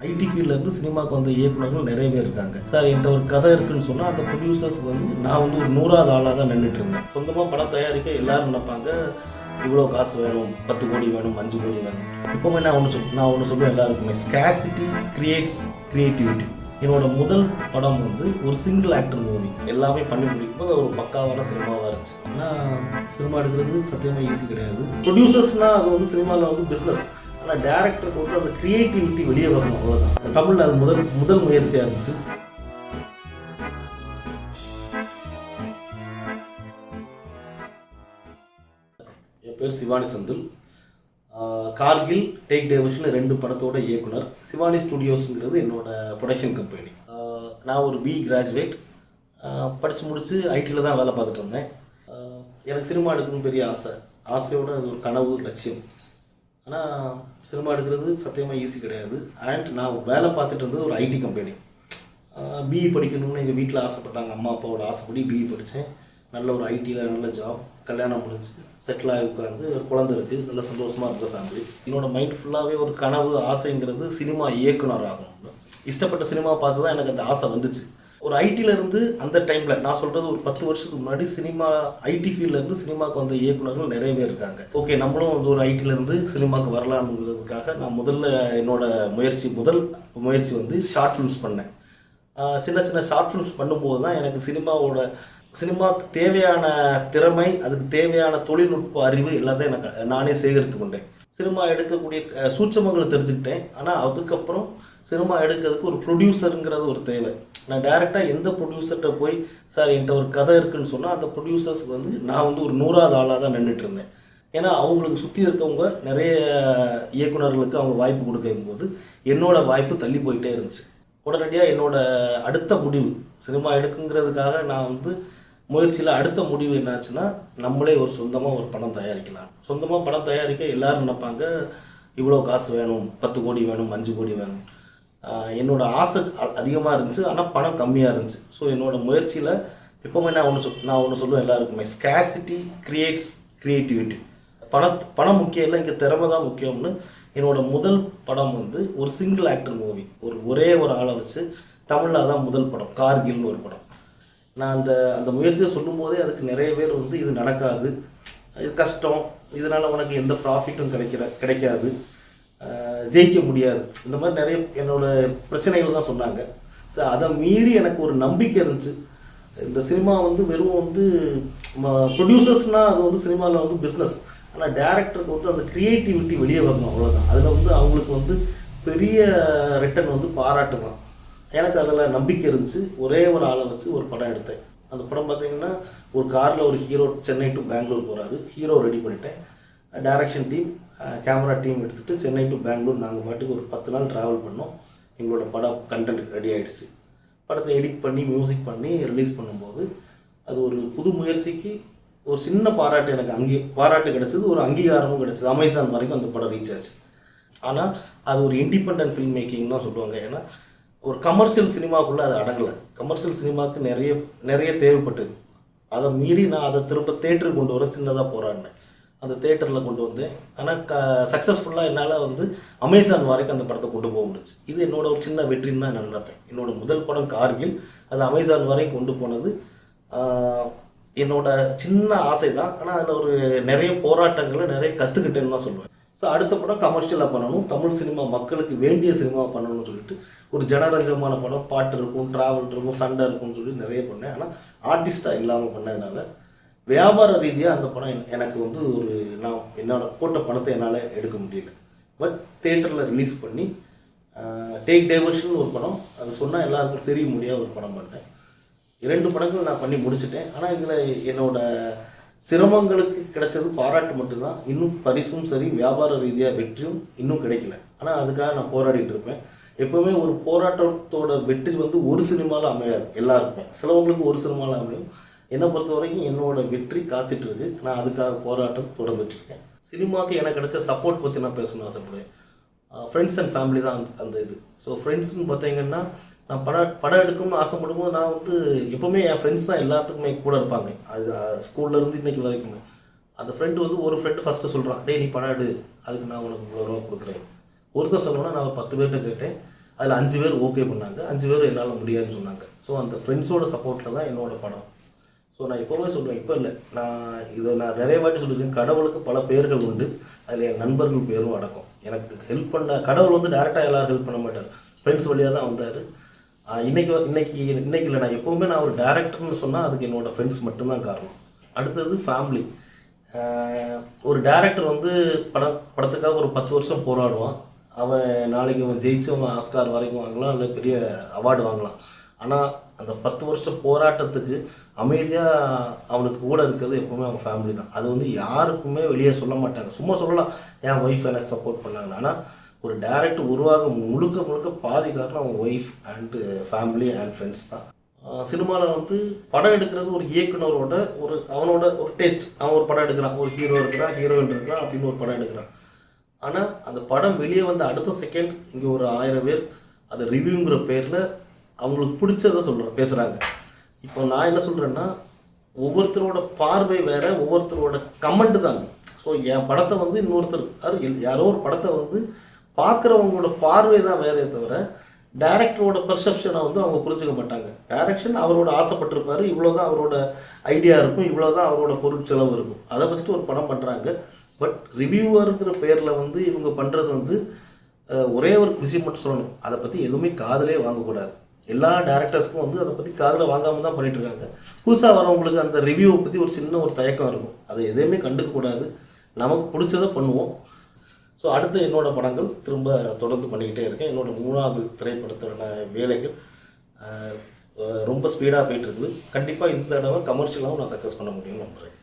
ID ஃபீல்ட்லேருந்து சினிமாவுக்கு வந்த இயக்குநர்கள் நிறைய பேர் இருக்காங்க. சார் என்கிட்ட ஒரு கதை இருக்குன்னு சொன்னால் அந்த ப்ரொடியூசர்ஸ் வந்து நான் வந்து ஒரு 100வது ஆளாக தான் நின்றுட்டு இருந்தேன். சொந்தமாக படம் தயாரிக்க எல்லாரும் நினைப்பாங்க இவ்வளோ காசு வேணும், 10 கோடி வேணும், 5 கோடி வேணும். இப்போவுமே நான் ஒன்று சொல்லுவேன் எல்லாருக்குமே, ஸ்கேசிட்டி கிரியேட்ஸ் கிரியேட்டிவிட்டி. என்னோட முதல் படம் வந்து ஒரு சிங்கிள் ஆக்டர் மூவி. எல்லாமே பண்ணி முடிக்கும்போது ஒரு பக்காவான சினிமாவாக இருந்துச்சு. ஆனால் சினிமா எடுக்கிறது சத்தியமாக ஈஸி கிடையாது. ப்ரொடியூசர்ஸ்னால் அது வந்து சினிமாவில் வந்து பிஸ்னஸ். ஆனால் டேரக்டருக்கு வந்து அந்த கிரியேட்டிவிட்டி வெளியே வரணும், அவ்வளோதான். தமிழில் அது முதல் முயற்சியாக இருந்துச்சு. என் பேர் சிவானி செந்தில். கார்கில், டேக் டைவர்ஷன் 2 படத்தோட இயக்குனர். சிவானி ஸ்டுடியோஸுங்கிறது என்னோட ப்ரொடக்ஷன் கம்பெனி. நான் ஒரு BE கிராஜுவேட். படித்து முடித்து ஐடியில் தான் வேலை பார்த்துட்டு இருந்தேன். எனக்கு சினிமா எடுக்கணும்னு பெரிய ஆசையோட அது ஒரு கனவு, லட்சியம். ஆனால் சினிமா எடுக்கிறது சத்தியமாக ஈஸி கிடையாது. அண்ட் நான் வேலை பார்த்துட்டு இருந்தது ஒரு ஐடி கம்பெனி. BE படிக்கணும்னு எங்கள் வீட்டில் ஆசைப்பட்டாங்க. அம்மா அப்பாவோட ஆசைப்படி BE படித்தேன். நல்ல ஒரு ஐடியில் நல்ல ஜாப், கல்யாணம் முடிஞ்சு செட்டில் ஆகி உட்காந்து ஒரு குழந்தை இருக்குது, நல்ல சந்தோஷமாக இருந்த ஃபேமிலி. என்னோட மைண்ட் ஃபுல்லாகவே ஒரு கனவு, ஆசைங்கிறது சினிமா இயக்குனர் ஆகணும்னு. இஷ்டப்பட்ட சினிமா பார்த்து தான் எனக்கு அந்த ஆசை வந்துச்சு. ஒரு ஐடியிலேருந்து அந்த டைமில் நான் சொல்கிறது ஒரு 10 வருஷத்துக்கு முன்னாடி ஐடி ஃபீல்ட்லேருந்து சினிமாவுக்கு வந்த இயக்குநர்கள் நிறைய பேர் இருக்காங்க. ஓகே, நம்மளும் வந்து ஒரு ஐடியிலேருந்து சினிமாவுக்கு வரலாம்ங்கிறதுக்காக நான் என்னோட முதல் முயற்சி வந்து ஷார்ட் ஃபிலிம்ஸ் பண்ணேன். சின்ன சின்ன ஷார்ட் ஃபிலிம்ஸ் பண்ணும்போது தான் எனக்கு சினிமாவுக்கு தேவையான திறமை, அதுக்கு தேவையான தொழில்நுட்ப அறிவு எல்லாத்தையும் எனக்கு நானே சேகரித்து கொண்டேன். சினிமா எடுக்கக்கூடிய சூட்சமங்களை தெரிஞ்சுக்கிட்டேன். ஆனால் அதுக்கப்புறம் சினிமா எடுக்கிறதுக்கு ஒரு ப்ரொடியூசருங்கிறது ஒரு தேவை. நான் டைரெக்டாக எந்த ப்ரொடியூசர்கிட்ட போய் சார் என்கிட்ட ஒரு கதை இருக்குன்னு சொன்னால் அந்த ப்ரொடியூசர்ஸ்க்கு வந்து நான் வந்து ஒரு 100வது ஆளாக தான் நின்றுட்டு இருந்தேன். ஏன்னா அவங்களுக்கு சுற்றி இருக்கவங்க நிறைய இயக்குநர்களுக்கு அவங்க வாய்ப்பு கொடுக்கும்போது என்னோட வாய்ப்பு தள்ளி போயிட்டே இருந்துச்சு. உடனடியாக என்னோட அடுத்த முடிவு சினிமா எடுக்குங்கிறதுக்காக நான் வந்து முயற்சியில் அடுத்த முடிவு என்னாச்சுன்னா, நம்மளே சொந்தமாக ஒரு படம் தயாரிக்கலாம். சொந்தமாக படம் தயாரிக்க எல்லோரும் நினைப்பாங்க இவ்வளோ காசு வேணும், 10 கோடி வேணும், 5 கோடி வேணும். என்னோட ஆசை அதிகமாக இருந்துச்சு, ஆனால் பணம் கம்மியாக இருந்துச்சு. ஸோ என்னோட முயற்சியில் எப்போவுமே நான் ஒன்று சொல்லுவேன் எல்லாருக்குமே, ஸ்கேசிட்டி கிரியேட்ஸ் கிரியேட்டிவிட்டி. பணம் முக்கியம் இல்லை, இங்கே திறமை தான் முக்கியம்னு. என்னோட முதல் படம் வந்து ஒரு சிங்கிள் ஆக்டர் மூவி. ஒரே ஒரு ஆளை வச்சு தமிழில் தான் முதல் படம், கார்கில்னு ஒரு படம். நான் அந்த முயற்சியை சொல்லும்போதே அதுக்கு நிறைய பேர் வந்து இது நடக்காது, இது கஷ்டம், இதனால் உனக்கு எந்த ப்ராஃபிட்டும் கிடைக்காது, ஜெயிக்க முடியாது, இந்த மாதிரி நிறைய என்னோட பிரச்சனைகள் தான் சொன்னாங்க. ஸோ அதை மீறி எனக்கு ஒரு நம்பிக்கை இருந்துச்சு. இந்த சினிமா வந்து வெறும் வந்து ப்ரொடியூசர்ஸ்னால் அது வந்து சினிமாவில் வந்து பிஸ்னஸ். ஆனால் டேரக்டருக்கு வந்து அந்த க்ரியேட்டிவிட்டி வெளியே வரணும், அவ்வளோதான். அதில் வந்து அவங்களுக்கு வந்து பெரிய ரிட்டன் வந்து பாராட்டு தான். எனக்கு அதில் நம்பிக்கை இருந்துச்சு. ஒரே ஒரு ஆளை வச்சு ஒரு படம் எடுத்தேன். அந்த படம் பார்த்திங்கன்னா, ஒரு காரில் ஒரு ஹீரோ சென்னை டு பெங்களூர் போகிறாரு. ஹீரோ ரெடி பண்ணிட்டேன். டைரக்ஷன் டீம், கேமரா டீம் எடுத்துகிட்டு சென்னை டு பெங்களூர் நாங்கள் பாட்டுக்கு ஒரு 10 நாள் ட்ராவல் பண்ணோம். எங்களோட படம் கண்டென்ட் ரெடி ஆகிடுச்சு. படத்தை எடிட் பண்ணி மியூசிக் பண்ணி ரிலீஸ் பண்ணும்போது அது ஒரு புது முயற்சிக்கு ஒரு சின்ன பாராட்டு, எனக்கு பாராட்டு கிடச்சிது, ஒரு அங்கீகாரமும் கிடச்சிது. அமேசான் வரைக்கும் அந்த படம் ரீச் ஆச்சு. ஆனால் அது ஒரு இண்டிபெண்டன்ட் ஃபில்ம் மேக்கிங் தான் சொல்லுவாங்க. ஏன்னா ஒரு கமர்ஷியல் சினிமாவுக்குள்ளே அது அடங்கலை. கமர்ஷியல் சினிமாவுக்கு நிறைய தேவைப்பட்டது. அதை மீறி நான் அதை திரும்ப தேட்டருக்கு கொண்டு வர சின்னதாக போராடினேன். அந்த தேட்டரில் கொண்டு வந்தேன். ஆனால் சக்ஸஸ்ஃபுல்லாக என்னால் வந்து அமேசான் வரைக்கும் அந்த படத்தை கொண்டு போக முடிச்சு. இது என்னோட ஒரு சின்ன வெற்றின்னு தான் நான் நினைப்பேன். என்னோட முதல் படம் கார்கில், அது அமேசான் வரைக்கும் கொண்டு போனது என்னோட சின்ன ஆசை தான். ஆனால் அதில் ஒரு நிறைய போராட்டங்களை நிறைய கற்றுக்கிட்டேன்னு தான் சொல்லுவேன். ஸோ அடுத்த படம் கமர்ஷியலாக பண்ணணும், தமிழ் சினிமா மக்களுக்கு வேண்டிய சினிமா பண்ணணும்னு சொல்லிட்டு ஒரு ஜனரஞ்சமான படம், பாட்டு இருக்கும், ட்ராவல் இருக்கும், சண்டை இருக்கும்னு சொல்லி நிறைய பண்ணேன். ஆனால் ஆர்டிஸ்டாக இல்லாமல் பண்ணதுனால வியாபார ரீதியாக அந்த படம் எனக்கு வந்து நான் என்னோட போட்ட பணத்தை என்னால் எடுக்க முடியல. பட் தேட்டரில் ரிலீஸ் பண்ணி டேக் டைவர்ஷன் ஒரு படம், அது சொன்னால் எல்லாருக்கும் தெரிய முடியாத ஒரு படம் பண்ணேன். 2 படங்கள் நான் பண்ணி முடிச்சிட்டேன். ஆனால் இதில் என்னோட சிரமங்களுக்கு கிடைச்சது பாராட்டு மட்டும்தான். இன்னும் பரிசும் சரி, வியாபார ரீதியாக வெற்றியும் இன்னும் கிடைக்கல. ஆனால் அதுக்காக நான் போராடிட்டு இருப்பேன். எப்போவுமே ஒரு போராட்டத்தோட வெற்றி வந்து ஒரு சினிமாவில் அமையாது எல்லாருக்குமே. சிலவங்களுக்கு ஒரு சினிமாவில் அமையும். என்னை பொறுத்த வரைக்கும் என்னோட வெற்றி காத்துட்ருக்கு. நான் அதுக்காக போராட்டம் தொடர்ந்துட்டுருக்கேன். சினிமாவுக்கு எனக்கு கிடைச்ச சப்போர்ட் பற்றி நான் பேசணும்னு ஆசைப்படுவேன். ஃப்ரெண்ட்ஸ் அண்ட் ஃபேமிலி தான் அந்த இது. ஸோ ஃப்ரெண்ட்ஸ்ன்னு பார்த்தீங்கன்னா, நான் படம் எடுக்கணும்னு ஆசைப்படும்போது நான் வந்து எப்போவுமே என் ஃப்ரெண்ட்ஸ் தான் எல்லாத்துக்குமே கூட இருப்பாங்க. அது ஸ்கூல்லேருந்து இன்றைக்கி வரைக்குமே. அந்த ஃப்ரெண்டு வந்து ஒரு ஃப்ரெண்டு ஃபஸ்ட்டு சொல்கிறான், டே நீ படம் எடு, அதுக்கு நான் உனக்கு இவ்வளோ ரூபா கொடுக்குறேன். ஒருத்தர் சொல்லணும்னா நான் ஒரு 10 பேர்கிட்ட கேட்டேன். அதில் 5 பேர் ஓகே பண்ணாங்க, 5 பேர் என்னால் முடியாதுன்னு சொன்னாங்க. ஸோ அந்த ஃப்ரெண்ட்ஸோட சப்போர்ட்டில் தான் என்னோடய படம். ஸோ நான் எப்போவுமே சொல்லுவேன், இப்போ இல்லை, நான் நிறைய வாட்டி சொல்லியிருக்கேன், கடவுளுக்கு பல பேர்கள் உண்டு, அதில் என் நண்பர்கள் பேரும் அடக்கம். எனக்கு ஹெல்ப் பண்ண கடவுள் வந்து டேரெக்டாக எல்லோரும் ஹெல்ப் பண்ண மாட்டார், ஃப்ரெண்ட்ஸ் வழியாக தான் வந்தார். இன்னைக்கு இல்லை, நான் எப்போவுமே நான் ஒரு டேரக்டர்னு சொன்னால் அதுக்கு என்னோடய ஃப்ரெண்ட்ஸ் மட்டும்தான் காரணம். அடுத்தது ஃபேமிலி. ஒரு டேரக்டர் வந்து படத்துக்காக ஒரு 10 வருஷம் போராடுவான். அவன் நாளைக்கு அவன் ஜெயிச்சு அவன் ஆஸ்கார் வரைக்கும் வாங்கலாம், இல்லை பெரிய அவார்டு வாங்கலாம். ஆனால் அந்த 10 வருஷம் போராட்டத்துக்கு அமைதியாக அவனுக்கு கூட இருக்கிறது எப்போவுமே அவன் ஃபேமிலி தான். அது வந்து யாருக்குமே வெளியே சொல்ல மாட்டாங்க. சும்மா சொல்லலாம், என் ஒய்ஃப் எனக்கு சப்போர்ட் பண்ணாங்க. ஆனால் ஒரு டேரக்டர் உருவாக முழுக்க பாதி காரணம் அவன் wife and family and friends தான். சினிமாவில் வந்து படம் எடுக்கிறது ஒரு இயக்குனரோட அவனோட ஒரு டேஸ்ட். அவன் ஒரு படம் எடுக்கிறான், ஒரு ஹீரோ இருக்கிறான், ஹீரோயின் இருக்கிறான் அப்படின்னு ஒரு படம் எடுக்கிறான். ஆனால் அந்த படம் வெளியே வந்து அடுத்த செகண்ட் இங்கே ஒரு 1000 பேர் அதை ரிவ்யூங்கிற பேரில் அவங்களுக்கு பிடிச்சதை பேசுகிறாங்க. இப்போ நான் என்ன சொல்கிறேன்னா, ஒவ்வொருத்தரோட பார்வை வேறு, ஒவ்வொருத்தரோட கமெண்ட் தான் அது. ஸோ என் படத்தை வந்து இன்னொருத்தர் யாரோ ஒரு படத்தை வந்து பார்க்குறவங்களோட பார்வை தான் வேறே தவிர டைரக்டரோட பெர்செப்ஷனை வந்து அவங்க புரிஞ்சுக்க மாட்டாங்க. டைரக்ஷன் அவரோட ஆசைப்பட்டிருப்பார், இவ்வளோ தான் அவரோட ஐடியா இருக்கும், இவ்வளோ தான் அவரோட பொருட்செலவு இருக்கும், அதை ஃபஸ்ட்டு ஒரு படம் பண்ணுறாங்க. பட் ரிவ்யூவருங்கிற பேரில் வந்து இவங்க பண்ணுறது வந்து ஒரே ஒரு விஷயம் மட்டும் சொல்லணும், அதை பற்றி எதுவுமே காதலே வாங்கக்கூடாது. எல்லா டேரக்டர்ஸ்க்கும் வந்து அதை பற்றி காதில் வாங்காமல் தான் பண்ணிகிட்ருக்காங்க. புதுசாக வரவங்களுக்கு அந்த ரிவ்யூவை பற்றி ஒரு சின்ன ஒரு தயக்கம் இருக்கும், அதை எதையுமே கண்டுக்கக்கூடாது, நமக்கு பிடிச்சதை பண்ணுவோம். ஸோ அடுத்து என்னோடய படங்கள் திரும்ப தொடர்ந்து பண்ணிக்கிட்டே இருக்கேன். என்னோடய 3வது திரைப்படத்தோட வேலைகள் ரொம்ப ஸ்பீடாக போயிட்டுருக்குது. கண்டிப்பாக இந்த தடவை கமர்ஷியலாகவும் நான் சக்ஸஸ் பண்ண முடியும்னு நம்புகிறேன்.